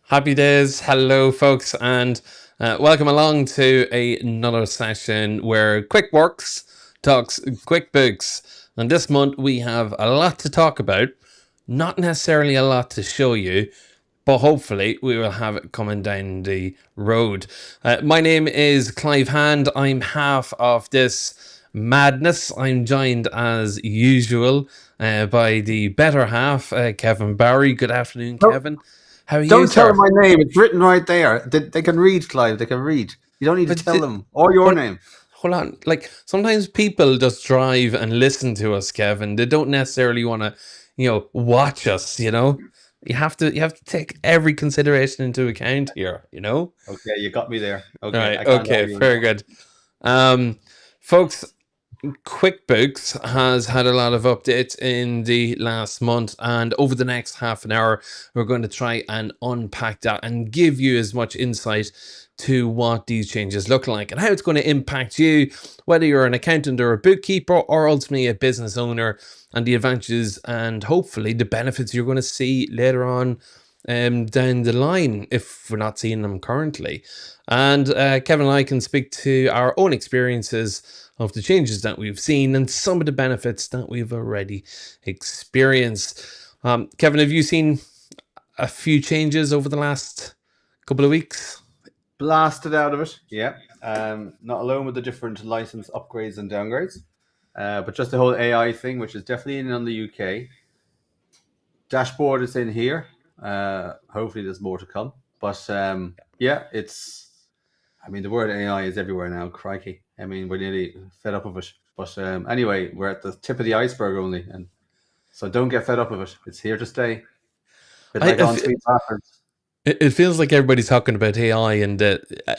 Happy days. Hello, folks, and welcome along to another session where QuickWorks talks QuickBooks. And this month we have a lot to talk about, not necessarily a lot to show you, but hopefully we will have it coming down the road. My name is Clive Hand. I'm half of this madness. I'm joined as usual by the better half, Kevin Barry. Good afternoon, No, Kevin. How are you, don't tell them sir? my name. It's written right there. They can read, Clive. They can read. You don't need to But tell them or your hold, name. hold on. Like sometimes people just drive and listen to us, Kevin. They don't necessarily want to, watch us. You have to take every consideration into account here. Okay, you got me there. All Okay, right. I can't Okay. argue Very anymore. good. Um, folks, QuickBooks has had a lot of updates in the last month, and over the next half an hour, we're going to try and unpack that and give you as much insight to what these changes look like and how it's going to impact you, whether you're an accountant or a bookkeeper or ultimately a business owner, and the advantages and hopefully the benefits you're going to see later on down the line if we're not seeing them currently. And Kevin and I can speak to our own experiences of the changes that we've seen and some of the benefits that we've already experienced. Kevin, have you seen a few changes over the last couple of weeks? Blasted out of it. Yeah. Not alone with the different license upgrades and downgrades, but just the whole AI thing, which is definitely in on the UK. Dashboard is in here. Hopefully, there's more to come. But yeah, it's. I mean, the word AI is everywhere now. Crikey. I mean, we're nearly fed up of it. But anyway, we're at the tip of the iceberg only, and so don't get fed up of it. It's here to stay. Bit I, like I on f- sweet bastards. it feels like everybody's talking about AI, and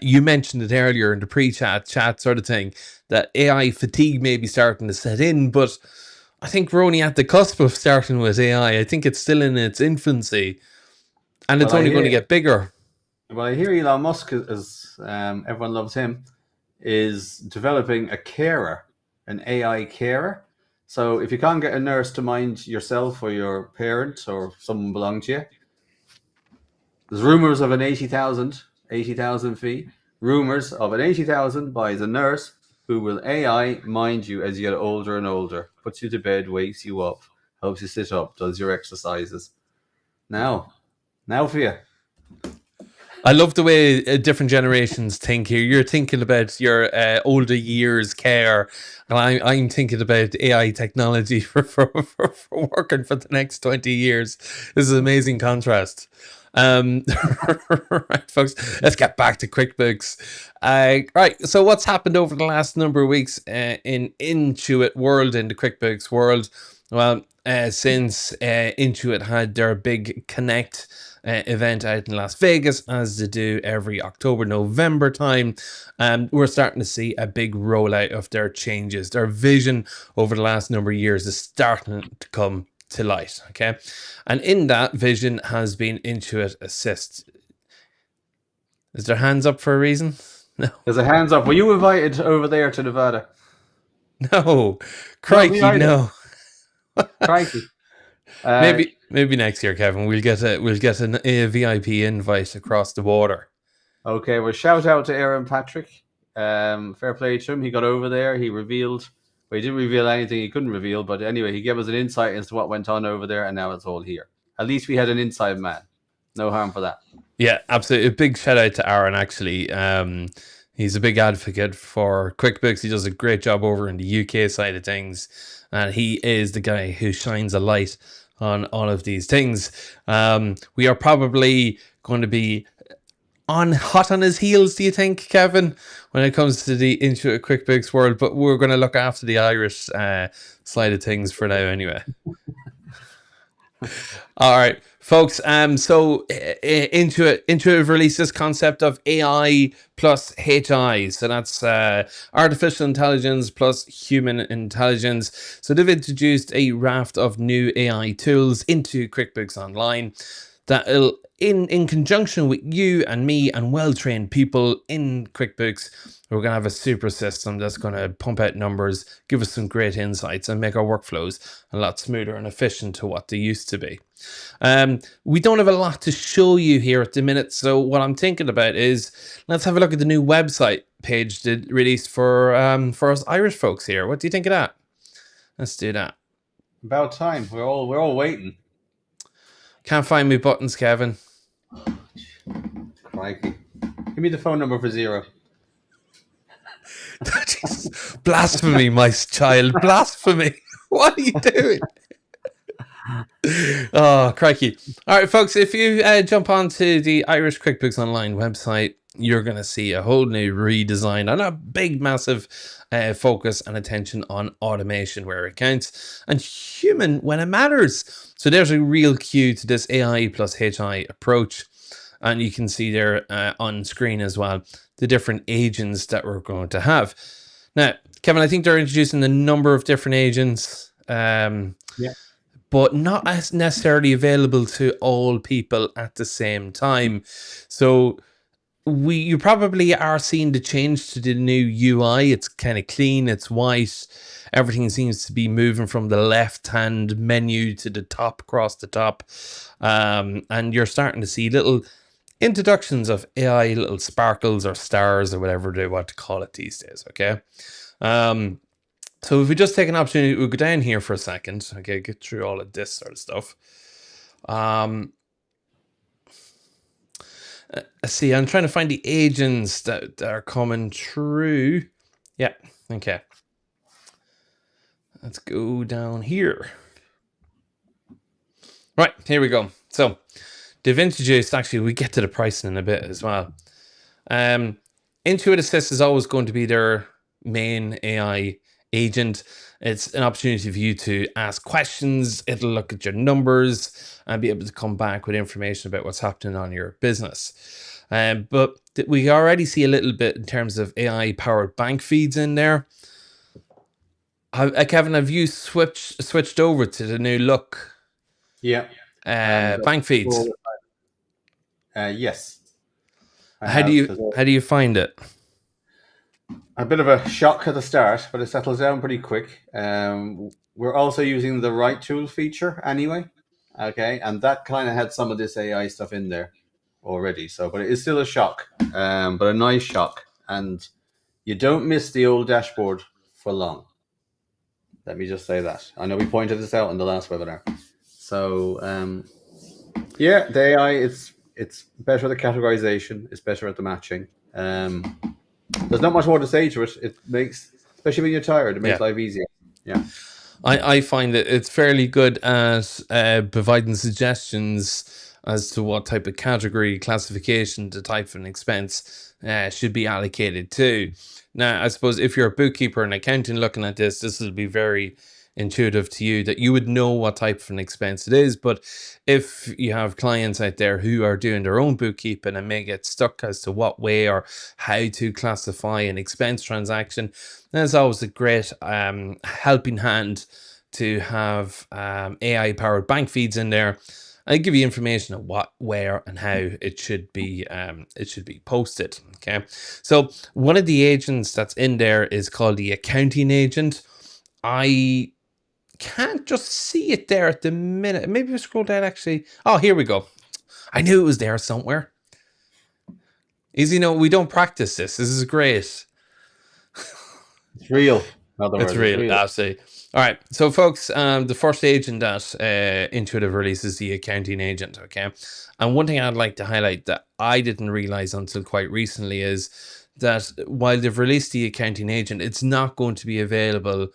you mentioned it earlier in the pre-chat sort of thing, that AI fatigue may be starting to set in, but I think we're only at the cusp of starting with AI. I think it's still in its infancy, and it's Well, I only going to hear. get bigger. Well, I hear Elon Musk is everyone loves him. Is developing a carer, an AI carer. So if you can't get a nurse to mind yourself or your parent or someone belong to you, there's rumors of an 80,000 fee. Rumors of an 80,000 buys a nurse who will AI mind you as you get older and older, puts you to bed, wakes you up, helps you sit up, does your exercises. Now, now for you. I love the way different generations think here. You're thinking about your older years care, and I'm thinking about AI technology for working for the next 20 years. This is an amazing contrast. Um, right, folks, let's get back to QuickBooks. Right, so what's happened over the last number of weeks in Intuit world, in the QuickBooks world? Well, since Intuit had their big Connect event out in Las Vegas, as they do every October, November time. We're starting to see a big rollout of their changes. Their vision over the last number of years is starting to come to light. Okay. And in that vision has been Intuit Assist. Is their hands up for a reason? No. There's a hands up. Were you invited over there to Nevada? No. No, me Crikey, either. no. Crikey. Uh, Maybe next year, Kevin. We'll get a VIP invite across the border. okay, well, shout out to Aaron Patrick. Fair play to him. He got over there. He revealed. Well, he didn't reveal anything he couldn't reveal, but anyway, he gave us an insight as to what went on over there, and now it's all here. At least we had an inside man. No harm for that. Yeah, absolutely. A big shout out to Aaron, actually. He's a big advocate for QuickBooks. He does a great job over in the UK side of things. And he is the guy who shines a light on all of these things. We are probably going to be hot on his heels, do you think, Kevin, when it comes to the Intuit QuickBooks world? But we're going to look after the Irish side of things for now, anyway. All right, folks. Intuitive released this concept of AI plus HI. So that's artificial intelligence plus human intelligence. So they've introduced a raft of new AI tools into QuickBooks Online that'll in conjunction with you and me and well-trained people in QuickBooks, we're going to have a super system that's going to pump out numbers, give us some great insights, and make our workflows a lot smoother and efficient to what they used to be. We don't have a lot to show you here at the minute, so what I'm thinking about is let's have a look at the new website page that released for us Irish folks here. What do you think of that? Let's do that. About time. We're all waiting. Can't find my buttons, Kevin. Crikey. Give me the phone number for Zero. Blasphemy, my child. Blasphemy. What are you doing? Oh, crikey. All right, folks, if you jump onto the Irish QuickBooks Online website, you're going to see a whole new redesign and a big, massive focus and attention on automation where it counts and human when it matters. So there's a real cue to this AI plus HI approach. And you can see there on screen as well the different agents that we're going to have. Now, Kevin, I think they're introducing a number of different agents. But not as necessarily available to all people at the same time. So you probably are seeing the change to the new UI. It's kind of clean, it's white. Everything seems to be moving from the left-hand menu to the top, across the top. And you're starting to see little introductions of AI, little sparkles or stars or whatever they want to call it these days, okay? So if we just take an opportunity, we'll go down here for a second, okay, get through all of this sort of stuff. Let's see, I'm trying to find the agents that are coming through. Yeah, okay. Let's go down here. Right, here we go. So they've introduced, actually, we get to the pricing in a bit as well. Intuit Assist is always going to be their main AI agent. It's an opportunity for you to ask questions. It'll look at your numbers and be able to come back with information about what's happening on your business. But we already see a little bit in terms of AI powered bank feeds in there. Kevin, have you switched over to the new look? Yeah. Bank feeds. Yes. How do you find it? A bit of a shock at the start, but it settles down pretty quick. We're also using the Right Tool feature anyway. Okay, and that kind of had some of this AI stuff in there already. So, but it is still a shock, but a nice shock, and you don't miss the old dashboard for long. Let me just say that. I know we pointed this out in the last webinar. So, yeah, the AI, it's better at the categorization, it's better at the matching. There's not much more to say to it. It makes, especially when you're tired, it makes life easier. Yeah. I find that it's fairly good at providing suggestions as to what type of category classification the type of an expense should be allocated to. Now, I suppose if you're a bookkeeper and accountant looking at this will be very intuitive to you that you would know what type of an expense it is. But if you have clients out there who are doing their own bookkeeping and may get stuck as to what way or how to classify an expense transaction, there's always a great helping hand to have AI powered bank feeds in there. I give you information on what, where, and how it should be posted. Okay, so one of the agents that's in there is called the accounting agent. I can't just see it there at the minute. Maybe we scroll down actually. Oh, here we go. I knew it was there somewhere. Easy, no, we don't practice this. This is great. It's real. It's real, absolutely. All right, so folks, the first agent that Intuitive releases is the accounting agent, okay? And one thing I'd like to highlight that I didn't realize until quite recently is that while they've released the accounting agent, it's not going to be available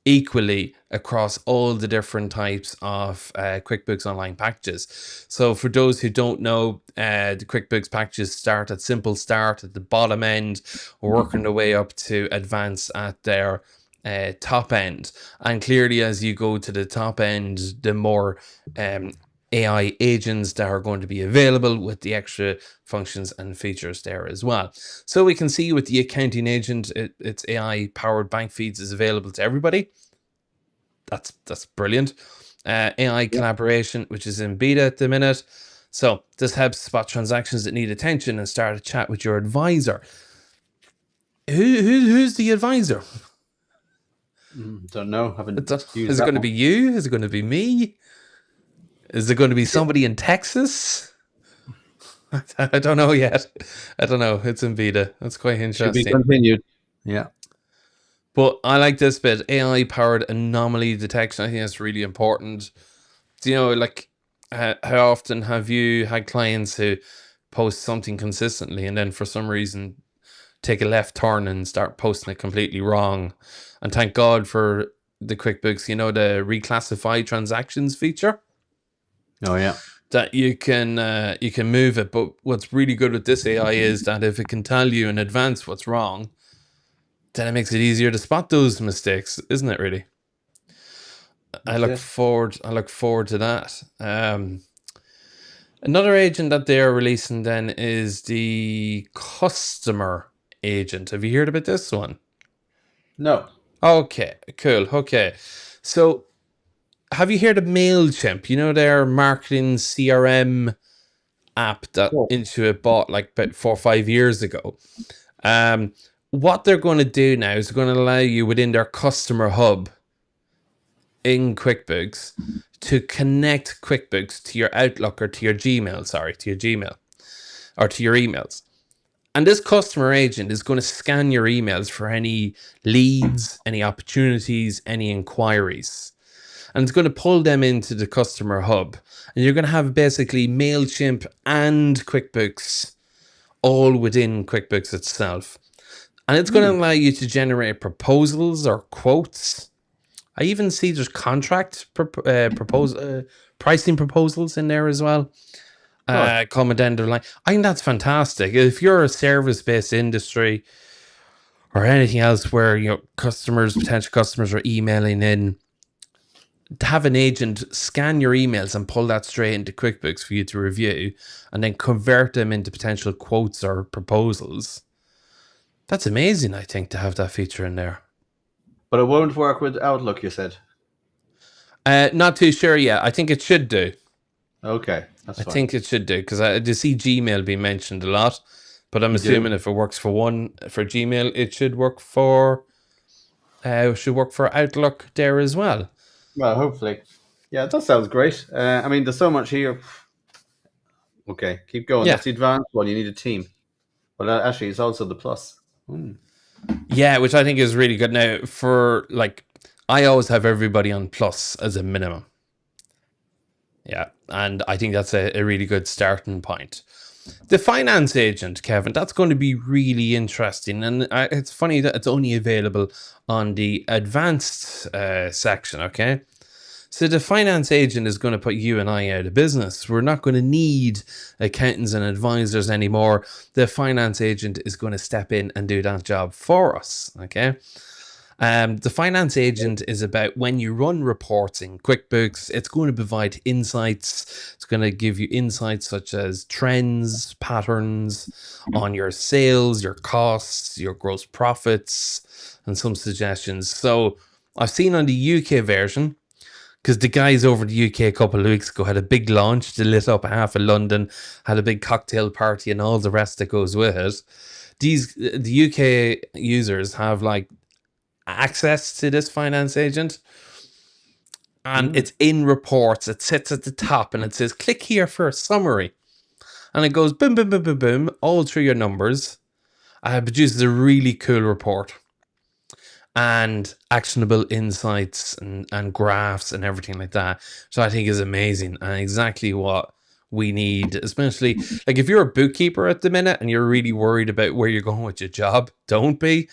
equally across all the different types of QuickBooks Online packages. So for those who don't know, the QuickBooks packages start at Simple Start at the bottom end, working their way up to Advanced at their top end. And clearly as you go to the top end, the more AI agents that are going to be available with the extra functions and features there as well. So we can see with the accounting agent, it's AI powered bank feeds is available to everybody. That's brilliant. AI collaboration, which is in beta at the minute. So this helps spot transactions that need attention and start a chat with your advisor. Who's the advisor? Don't know. Haven't used Is it that going to one. be you? Is it going to be me? Is it going to be somebody in Texas? I don't know yet. I don't know. It's in beta. That's quite Should be interesting. continued. Yeah. But I like this bit. AI powered anomaly detection. I think that's really important. Do you know, like, how often have you had clients who post something consistently and then for some reason take a left turn and start posting it completely wrong? And thank God for the QuickBooks, you know, the reclassify transactions feature. Oh yeah. That you can move it. But what's really good with this AI is that if it can tell you in advance what's wrong, then it makes it easier to spot those mistakes, isn't it? Really, I That's look it. forward. I look forward to that. Another agent that they are releasing then is the customer agent. Have you heard about this one? No. Okay, cool. Okay, so have you heard of Mailchimp? You know their marketing CRM app that Cool. Intuit bought like about 4 or 5 years ago. Um, what they're going to do now is they're going to allow you within their customer hub in QuickBooks to connect QuickBooks to your Outlook or to your Gmail, to your Gmail or to your emails. And this customer agent is going to scan your emails for any leads, any opportunities, any inquiries. And it's going to pull them into the customer hub. And you're going to have basically MailChimp and QuickBooks all within QuickBooks itself. And it's going to allow you to generate proposals or quotes. I even see there's pricing proposals in there as well. Coming down the line. I think that's fantastic. If you're a service-based industry or anything else where potential customers are emailing in, to have an agent scan your emails and pull that straight into QuickBooks for you to review and then convert them into potential quotes or proposals. That's amazing, I think, to have that feature in there. But it won't work with Outlook, you said. Not too sure yet. I think it should do. Okay, that's I fine. think it should do because I see Gmail being mentioned a lot, but I'm assuming if it works for Gmail, it should work for Outlook there as well. Well, hopefully. Yeah, that sounds great. I mean, there's so much here. Okay, keep going. Yeah, That's the advanced one. You need a team. But actually, it's also the plus. yeah, which I think is really good. Now, for like, I always have everybody on Plus as a minimum. Yeah, and I think that's a really good starting point. The finance agent, Kevin, that's going to be really interesting. And it's funny that it's only available on the advanced section, okay? So the finance agent is going to put you and I out of business. We're not going to need accountants and advisors anymore. The finance agent is going to step in and do that job for us, okay? The finance agent is about when you run reports in QuickBooks, it's going to provide insights. It's going to give you insights such as trends, patterns on your sales, your costs, your gross profits, and some suggestions. So I've seen on the UK version, because the guys over the UK a couple of weeks ago had a big launch. They lit up half of London, had a big cocktail party, and all the rest that goes with it. The UK users have like access to this finance agent, and it's in reports. It sits at the top and it says click here for a summary, and it goes boom boom boom boom boom all through your numbers. It produces a really cool report and actionable insights and graphs and everything like that. So I think is amazing and exactly what we need, especially like if you're a bookkeeper at the minute and you're really worried about where you're going with your job. Don't be,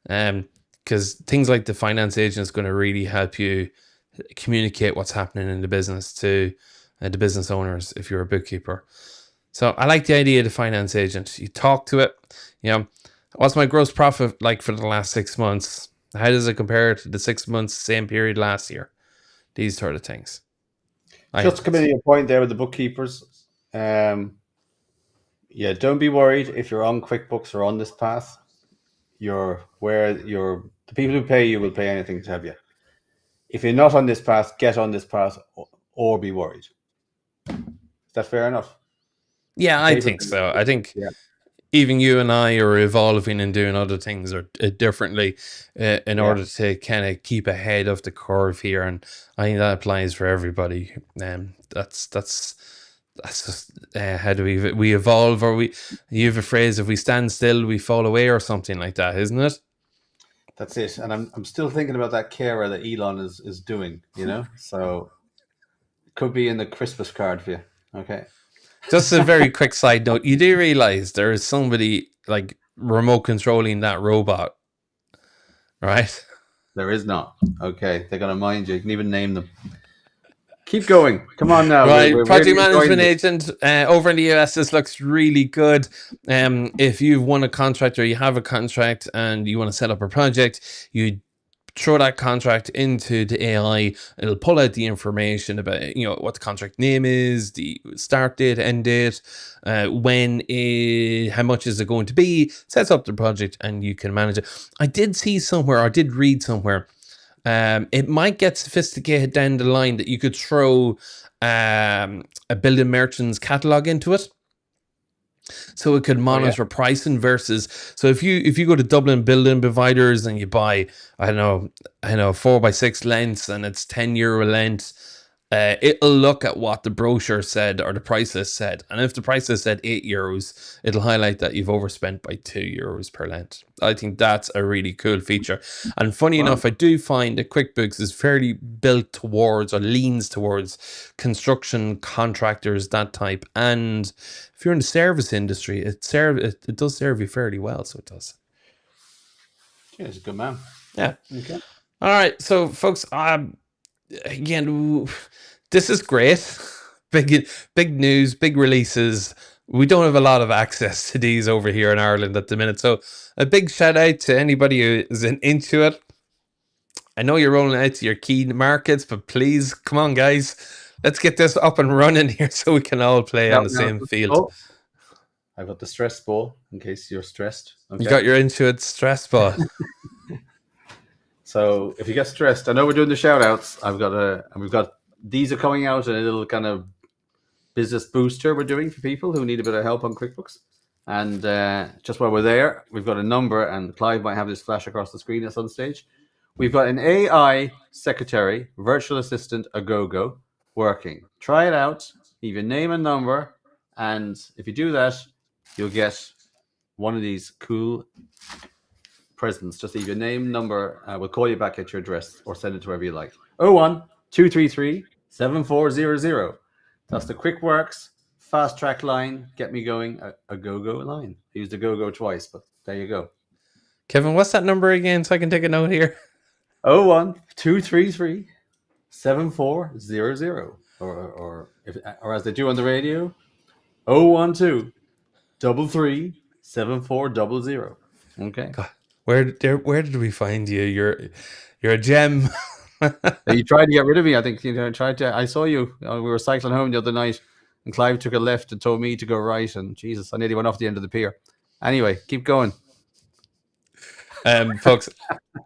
because things like the finance agent is going to really help you communicate what's happening in the business to the business owners if you're a bookkeeper. So I like the idea of the finance agent. You talk to it, what's my gross profit like for the last 6 months? How does it compare to the 6 months, same period last year? These sort of things. Just to come in your point there with the bookkeepers. Yeah, don't be worried if you're on QuickBooks or on this path. The people who pay you will pay anything to have you. If you're not on this path, get on this path or be worried. Is that fair enough? Yeah, I think capability. so. I think Yeah, even you and I are evolving and doing other things or differently in yeah, order to kind of keep ahead of the curve here, and I think that applies for everybody. That's just how do we evolve, or we you have a phrase, if we stand still we fall away, or something like that, isn't it? that's it. And I'm still thinking about that carer that Elon is doing. So it could be in the Christmas card for you. Okay, Just a very quick side note: you do realize there is somebody like remote controlling that robot, right? there is not. Okay, they're gonna mind you. You can even name them. Keep going. Come on now. We're, Right, we're really project enjoying management this. agent over in the US. This looks really good. If you've won a contract or you have a contract and you want to set up a project, you throw that contract into the AI. It'll pull out the information about what the contract name is, the start date, end date, how much is it going to be. Sets up the project and you can manage it. I did see somewhere, or I did read somewhere. It might get sophisticated down the line that you could throw a building merchant's catalog into it, so it could Oh yeah. monitor pricing versus. So if you go to Dublin building providers and you buy, I don't know 4x6 lengths and it's €10 length, it'll look at what the brochure said or the price list said, and if the price list said €8, it'll highlight that you've overspent by €2 per length. I think that's a really cool feature. And funny Wow. enough, I do find that QuickBooks is fairly built towards, or leans towards, construction contractors, that type. And if you're in the service industry, it does serve you fairly well. So it does. Yeah, he's a good man. Yeah. Okay. All right. So, folks, again, this is great. Big news, big releases. We don't have a lot of access to these over here in Ireland at the minute. So a big shout out to anybody who is into it. I know you're rolling out to your key markets, but please, come on, guys. Let's get this up and running here so we can all play on Now, the now, same field. oh, I've got the stress ball in case you're stressed. You Okay. got your Intuit stress ball. So if you get stressed, I know we're doing the shout outs. We've got these are coming out in a little kind of business booster we're doing for people who need a bit of help on QuickBooks. And just while we're there, we've got a number, and Clive might have this flash across the screen at some stage. We've got an AI secretary, virtual assistant, a go working. Try it out. Leave your name and number, and if you do that, you'll get one of these cool presents. Just leave your name, number. We'll call you back at your address or send it to wherever you like. 01-233-7400. That's the QuickWorks fast track line. Get me going. A go line. I used a go twice, but there you go. Kevin, what's that number again so I can take a note here? 01-233-7400. Or as they do on the radio, 012-33-7400. Okay. God, where did we find you? You're a gem. You tried to get rid of me. I think tried to. I saw you. We were cycling home the other night, and Clive took a left and told me to go right. And Jesus, I nearly went off the end of the pier. Anyway, keep going. Folks,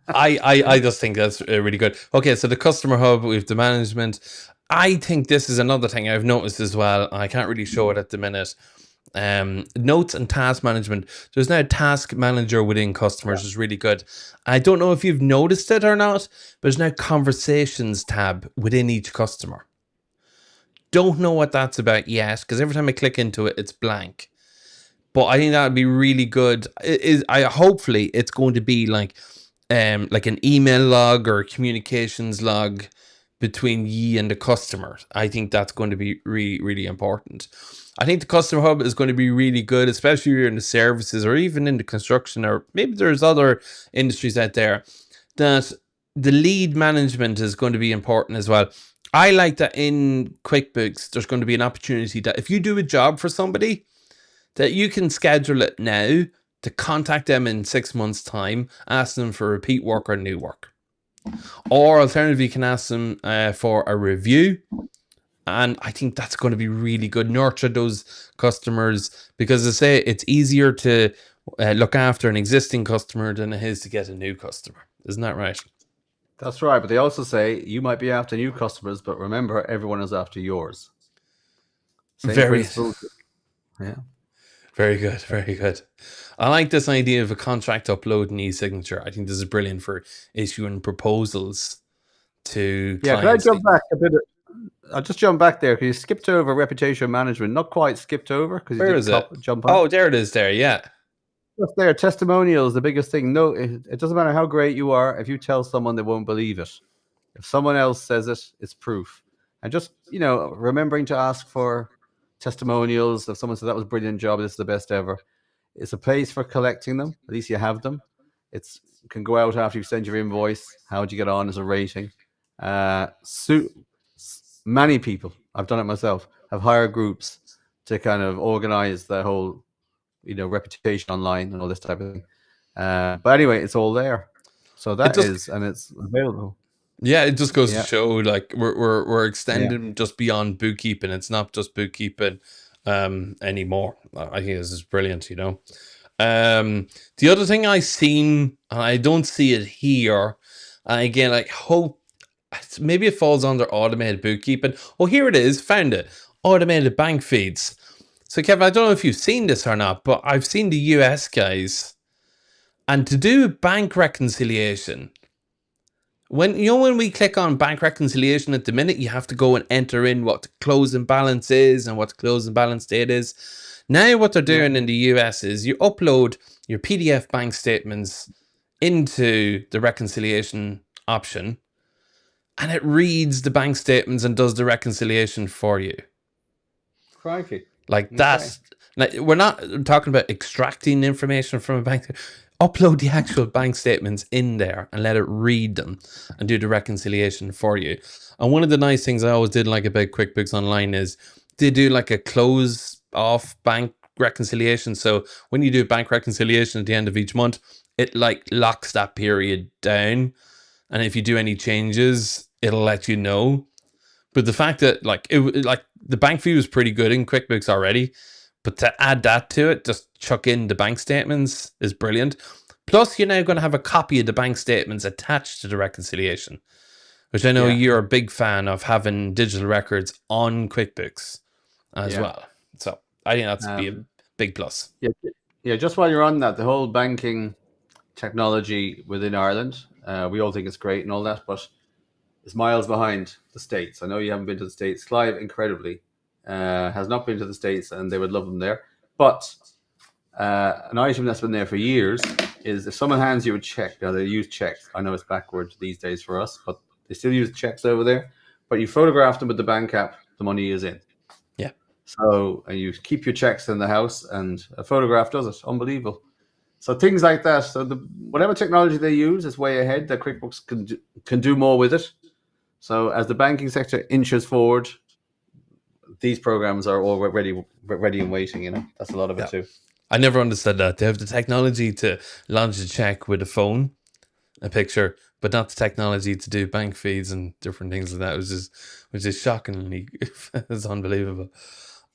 I just think that's really good. Okay, so the customer hub, we've the management. I think this is another thing I've noticed as well. I can't really show it at the minute. Notes and task management. There's now a task manager within customers, is really good. I don't know if you've noticed it or not, but there's now conversations tab within each customer. Don't know what that's about yet, because every time I click into it, it's blank. But I think that would be really good. Hopefully it's going to be like an email log or a communications log between ye and the customer. I think that's going to be really, really important. I think the customer hub is going to be really good, especially if you're in the services or even in the construction, or maybe there's other industries out there, that the lead management is going to be important as well. I like that in QuickBooks, there's going to be an opportunity that if you do a job for somebody, that you can schedule it now to contact them in 6 months' time, ask them for repeat work or new work. Or alternatively, you can ask them for a review. And I think that's going to be really good. Nurture those customers, because I say it's easier to look after an existing customer than it is to get a new customer. Isn't that right? That's right. But they also say you might be after new customers, but remember, everyone is after yours. Same Very. principle. Yeah. Very good, very good. I like this idea of a contract upload and e-signature. I think this is brilliant for issuing proposals to Yeah, can I clients. jump back a bit? I'll just jump back there because you skipped over reputation management. Not quite skipped over because you Where didn't is it? jump on. Oh, there it is there, yeah. Just there, testimonials, the biggest thing. No, it doesn't matter how great you are. If you tell someone, they won't believe it. If someone else says it, it's proof. And just, remembering to ask for testimonials. If someone says that was a brilliant job, this is the best ever. It's a place for collecting them. At least you have them. It's can go out after you send your invoice. How'd you get on as a rating? Many people, I've done it myself, have hired groups to kind of organize the whole, reputation online and all this type of thing. But anyway, it's all there. So It that just is, and it's available. Yeah, it just goes to Yeah, show like we're yeah, extending just beyond bookkeeping. It's not just bookkeeping anymore. I think this is brilliant, you know. The other thing I seen, and I don't see it here, and again, I hope maybe it falls under automated bookkeeping. Oh, here it is, found it. Automated bank feeds. So Kevin, I don't know if you've seen this or not, but I've seen the US guys, and to do bank reconciliation, when we click on bank reconciliation at the minute, you have to go and enter in what the closing balance is and what the closing balance date is. Now what they're yeah. doing in the US is you upload your PDF bank statements into the reconciliation option, and it reads the bank statements and does the reconciliation for you. Crikey. Like Okay. that's like, we're not talking about extracting information from a bank. Upload the actual bank statements in there and let it read them and do the reconciliation for you. And one of the nice things I always did like about QuickBooks Online is they do like a close off bank reconciliation. So when you do bank reconciliation at the end of each month, it like locks that period down. And if you do any changes, it'll let you know. But the fact that like the bank fee was pretty good in QuickBooks already, but to add that to it, just chuck in the bank statements is brilliant. Plus, you're now going to have a copy of the bank statements attached to the reconciliation, which I know Yeah, you're a big fan of having digital records on QuickBooks as yeah. well. So I think that's be a Um, big plus. yeah, yeah. Just while you're on that, the whole banking technology within Ireland, we all think it's great and all that, but it's miles behind the States. I know you haven't been to the States. Clive, incredibly, has not been to the States, and they would love them there. But an item that's been there for years is if someone hands you a check. Now they use checks. I know it's backwards these days for us, but they still use checks over there. But you photograph them with the bank app, the money is in. Yeah. So you keep your checks in the house, and a photograph does it. Unbelievable. So things like that. So whatever technology they use is way ahead. That QuickBooks can do more with it. So as the banking sector inches forward, these programs are all ready and waiting. That's a lot of it Yeah. too. I never understood that. They have the technology to launch a check with a phone, a picture, but not the technology to do bank feeds and different things like that. Which is shockingly, it's unbelievable.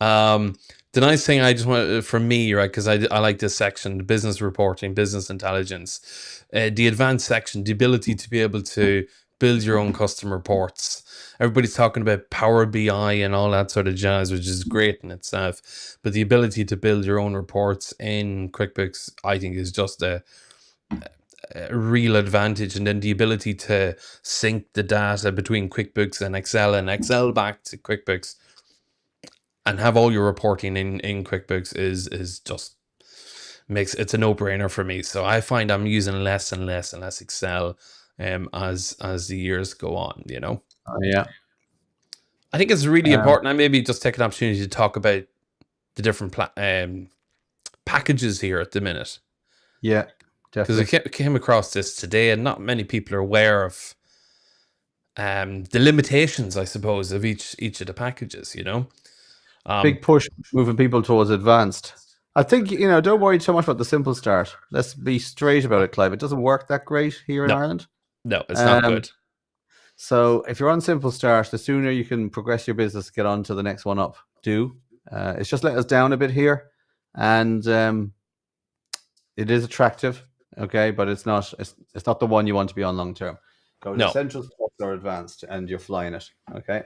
The nice thing I just want for me, right, because I like this section, the business reporting, business intelligence, the advanced section, the ability to be able to build your own custom reports. Everybody's talking about Power BI and all that sort of jazz, which is great in itself. But the ability to build your own reports in QuickBooks, I think, is just a real advantage. And then the ability to sync the data between QuickBooks and Excel back to QuickBooks and have all your reporting in QuickBooks is just makes it's a no-brainer for me. So I find I'm using less and less and less Excel as the years go on, you know. Yeah. I think it's really Um, important. I maybe just take an opportunity to talk about the different packages here at the minute, yeah, because I definitely. came across this today, and not many people are aware of the limitations, I suppose, of each of the packages. You know, um, Big push moving people towards advanced. I think, don't worry so much about the simple start. Let's be straight about it, Clive. It doesn't work that great here in no, Ireland. no, it's not Um, good. so if you're on simple start, the sooner you can progress your business, get on to the next one up. Do. It's just let us down a bit here. And it is attractive, okay, but it's not the one you want to be on long term. Go to No, Essentials Plus or Advanced, and you're flying it, okay.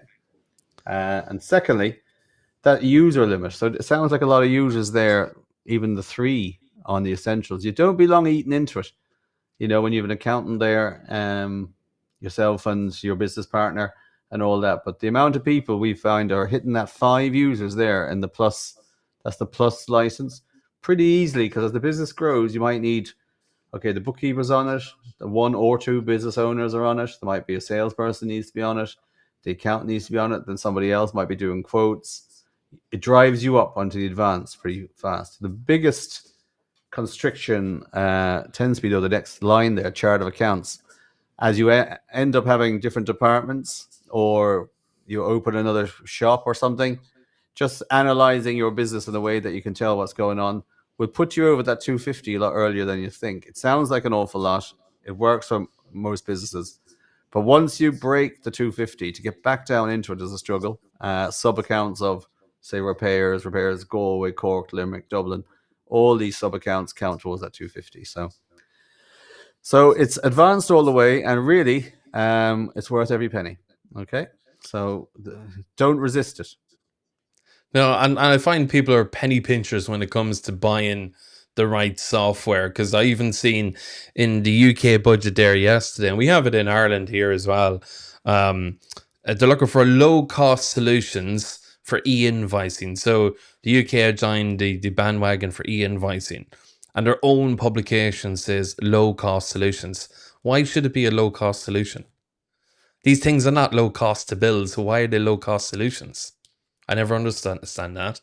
And secondly, that user limit. So it sounds like a lot of users there, even the 3 on the essentials. You don't be long eating into it. When you have an accountant there, yourself and your business partner and all that. But the amount of people we find are hitting that 5 users there and the plus, that's the plus license, pretty easily, because as the business grows, you might need, okay, the bookkeeper's on it, the 1 or 2 business owners are on it, there might be a salesperson needs to be on it, the accountant needs to be on it, then somebody else might be doing quotes. It drives you up onto the advanced pretty fast. The biggest constriction tends to be, though, the next line there, chart of accounts. As you end up having different departments, or you open another shop or something, just analyzing your business in a way that you can tell what's going on will put you over that 250 a lot earlier than you think. It sounds like an awful lot. It works for most businesses. But once you break the 250, to get back down into it is a struggle. Sub-accounts of, say, repairs, Galway, Cork, Limerick, Dublin, all these sub-accounts count towards that 250. So it's advanced all the way, and really, it's worth every penny. Okay? So don't resist it. No, and I find people are penny pinchers when it comes to buying the right software, because I even seen in the UK budget there yesterday, and we have it in Ireland here as well. They're looking for low cost solutions for e-invoicing. So the UK have joined the bandwagon for e-invoicing, and their own publication says low cost solutions. Why should it be a low cost solution? These things are not low cost to build, so why are they low cost solutions? I never understand that.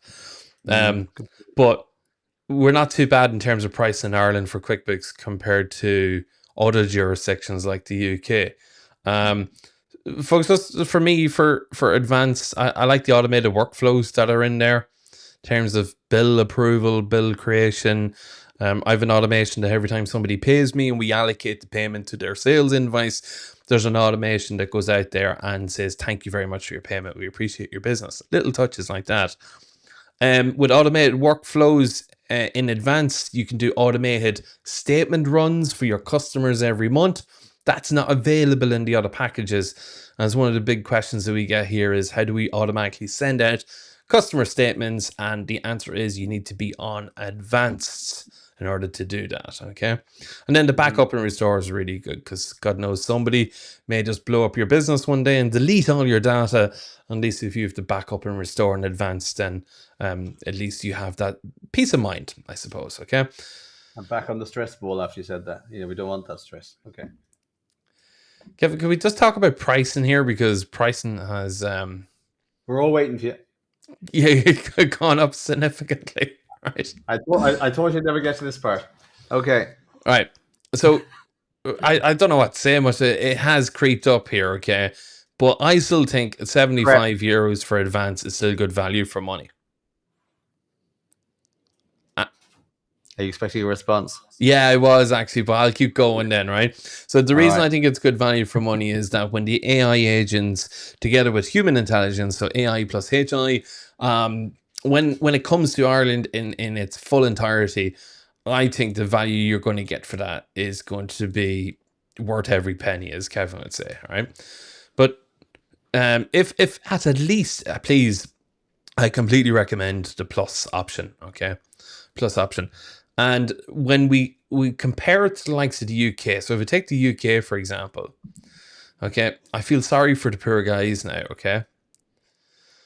But we're not too bad in terms of price in Ireland for QuickBooks compared to other jurisdictions like the UK. Folks, just for me, for advanced, I like the automated workflows that are in there in terms of bill approval, bill creation. I have an automation that every time somebody pays me and we allocate the payment to their sales invoice, there's an automation that goes out there and says, thank you very much for your payment. We appreciate your business. Little touches like that. With automated workflows in advance, you can do automated statement runs for your customers every month. That's not available in the other packages. As one of the big questions that we get here is, how do we automatically send out customer statements? And the answer is, you need to be on advanced in order to do that, okay? And then the backup and restore is really good, because God knows somebody may just blow up your business one day and delete all your data. At least if you have to back up and restore in advance, then at least you have that peace of mind, I suppose, okay? I'm back on the stress ball after you said that. We don't want that stress. Okay. Kevin, can we just talk about pricing here? Because pricing has... we're all waiting for you. Yeah, gone up significantly. Right. I thought you'd never get to this part. Okay. Right. So I don't know what to say much. It has creeped up here, okay? But I still think 75 euros for advance is still good value for money. Are you expecting a response? Yeah, I was actually, but I'll keep going then, right? So the reason I think it's good value for money is that when the AI agents, together with human intelligence, so AI plus HI, when it comes to Ireland in its full entirety, I think the value you're going to get for that is going to be worth every penny, as Kevin would say, right? But if at least, please, I completely recommend the plus option, okay? Plus option. And when we compare it to the likes of the UK, so if we take the UK, for example, okay, I feel sorry for the poor guys now, okay?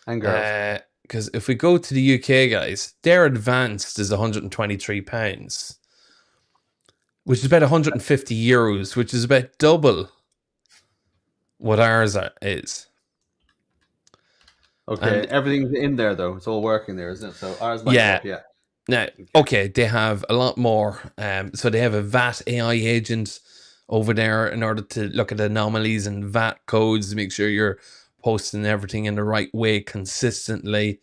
And girls. Because if we go to the UK, guys, their advanced is £123, which is about 150 euros, which is about double what ours is. Okay, and everything's in there, though. It's all working there, isn't it? So ours might yeah. Up, yeah. Now, okay, they have a lot more. So they have a VAT AI agent over there in order to look at anomalies and VAT codes to make sure you're posting everything in the right way consistently.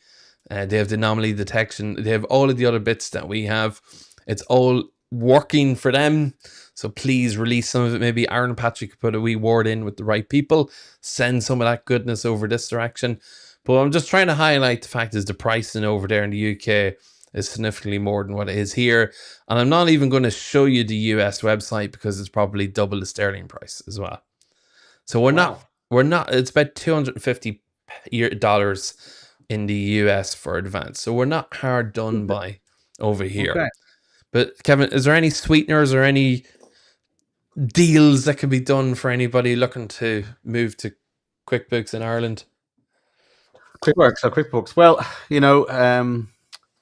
They have the anomaly detection. They have all of the other bits that we have. It's all working for them. So please release some of it. Maybe Aaron and Patrick could put a wee word in with the right people. Send some of that goodness over this direction. But I'm just trying to highlight the fact is the pricing over there in the UK is significantly more than what it is here. And I'm not even going to show you the US website because it's probably double the sterling price as well. So we're not, it's about $250 in the US for advanced. So we're not hard done by over here. Okay. But Kevin, is there any sweeteners or any deals that can be done for anybody looking to move to QuickBooks in Ireland? QuickWorks. So QuickBooks. Well,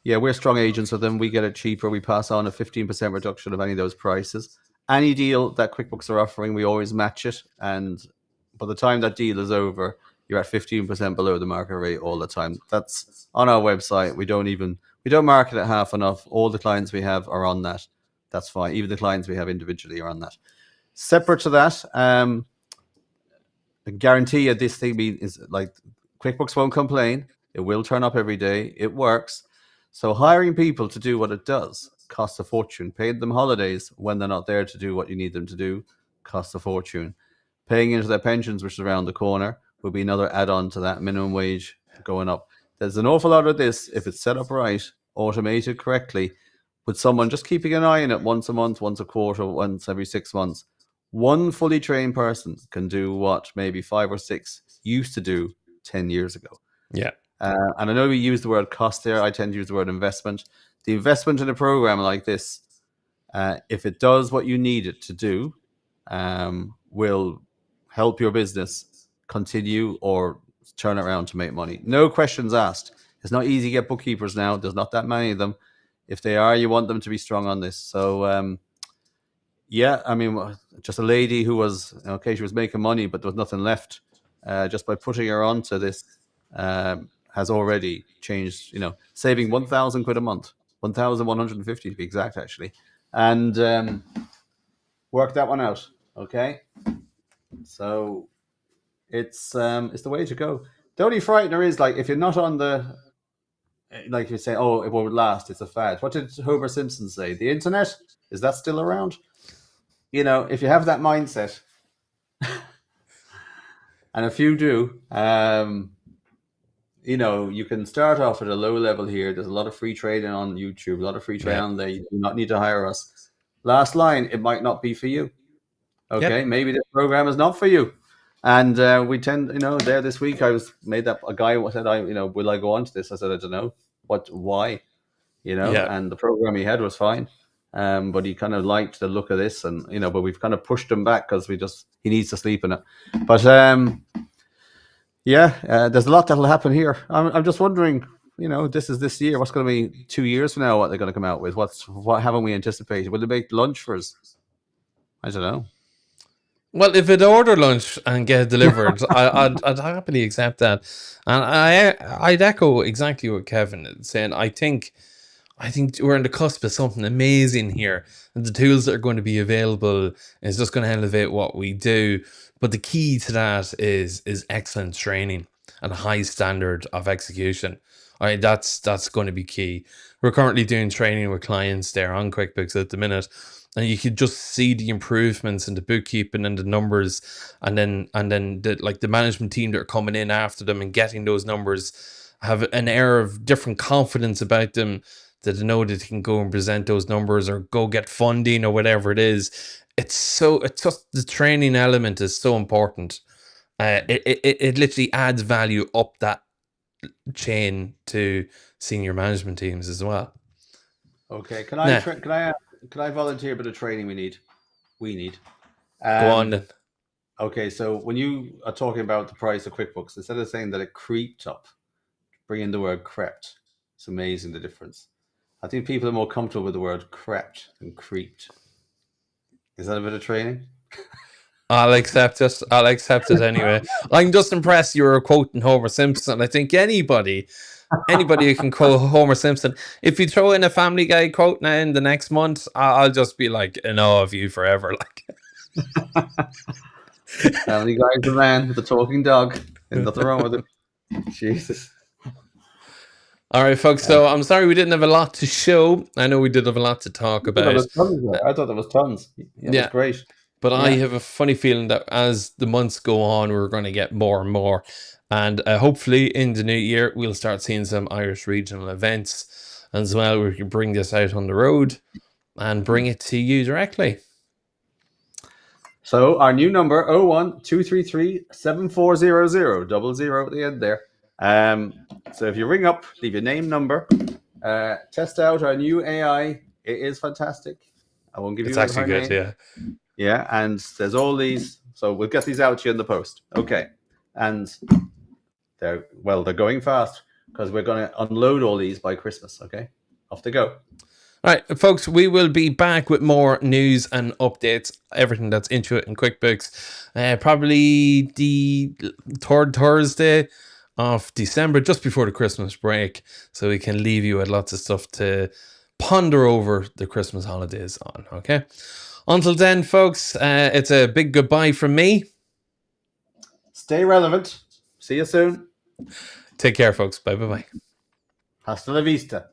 yeah, we're strong agents of them. We get it cheaper. We pass on a 15% reduction of any of those prices. Any deal that QuickBooks are offering, we always match it. And by the time that deal is over, you're at 15% below the market rate all the time. That's on our website. We don't market it half enough. All the clients we have are on that. That's fine. Even the clients we have individually are on that. Separate to that, I guarantee you this thing is like QuickBooks won't complain. It will turn up every day. It works. So hiring people to do what it does costs a fortune. Paying them holidays when they're not there to do what you need them to do costs a fortune. Paying into their pensions, which is around the corner, will be another add-on to that minimum wage going up. There's an awful lot of this, if it's set up right, automated correctly, with someone just keeping an eye on it once a month, once a quarter, once every 6 months. One fully trained person can do what maybe 5 or 6 used to do 10 years ago. Yeah. And I know we use the word cost there. I tend to use the word investment. The investment in a program like this, if it does what you need it to do, will help your business continue or turn around to make money. No questions asked. It's not easy to get bookkeepers now. There's not that many of them. If they are, you want them to be strong on this. So, yeah, I mean, just a lady who was, okay, she was making money, but there was nothing left. Just by putting her onto this, has already changed, saving 1,000 quid a month, 1,150 to be exact, actually. And work that one out, okay? So it's the way to go. The only frightener is, like, if you're not on the, like you say, oh, it won't last, it's a fad. What did Homer Simpson say? The internet, is that still around? If you have that mindset, and if you do, you can start off at a low level here. There's a lot of free training on YouTube, a lot of free training on there. You do not need to hire us. Last line, it might not be for you. Okay, Yep. maybe this program is not for you. And we tend, there this week, a guy said, will I go on to this? I said, I don't know. Why? Yeah. And the program he had was fine. But he kind of liked the look of this, and but we've kind of pushed him back because he needs to sleep in it. But there's a lot that'll happen here. I'm just wondering, this is this year. What's going to be 2 years from now? What they're going to come out with? What haven't we anticipated? Will they make lunch for us? I don't know. Well, if it order lunch and get it delivered, I'd happily accept that. And I'd echo exactly what Kevin is saying. I think we're on the cusp of something amazing here. And the tools that are going to be available is just going to elevate what we do. But the key to that is excellent training and a high standard of execution. All right, that's going to be key. We're currently doing training with clients there on QuickBooks at the minute, and you could just see the improvements in the bookkeeping and the numbers, and then the management team that are coming in after them and getting those numbers have an air of different confidence about them, that they know that they can go and present those numbers or go get funding or whatever it is. It's just the training element is so important. It literally adds value up that chain to senior management teams as well. Okay, can I volunteer a bit of training? We need. Go on then. Okay, so when you are talking about the price of QuickBooks, instead of saying that it creeped up, bring in the word crept. It's amazing the difference. I think people are more comfortable with the word crept than creeped. Is that a bit of training? I'll accept it. I'll accept it anyway. I'm just impressed you were quoting Homer Simpson. I think anybody who can quote Homer Simpson, if you throw in a Family Guy quote now in the next month, I'll just be like in awe of you forever. Like, Family Guy's the man with the talking dog. There's nothing wrong with it. Jesus. All right, folks. So I'm sorry we didn't have a lot to show. I know we did have a lot to talk about. I thought there was tons. It was great. But I have a funny feeling that as the months go on, we're going to get more and more. And hopefully in the new year, we'll start seeing some Irish regional events as well. We can bring this out on the road and bring it to you directly. So our new number, 01233 7400, 00 at the end there. So if you ring up, leave your name, number, test out our new AI. It is fantastic. I won't give It's you actually her good, name. yeah. Yeah, and there's all these. So we'll get these out to you in the post. Okay. And they're going fast because we're going to unload all these by Christmas. Okay. Off they go. All right, folks, we will be back with more news and updates, everything that's Intuit and QuickBooks, probably the third Thursday of December, just before the Christmas break, so we can leave you with lots of stuff to ponder over the Christmas holidays on, okay? Until then, folks, it's a big goodbye from me. Stay relevant. See you soon. Take care, folks. Bye-bye. Hasta la vista.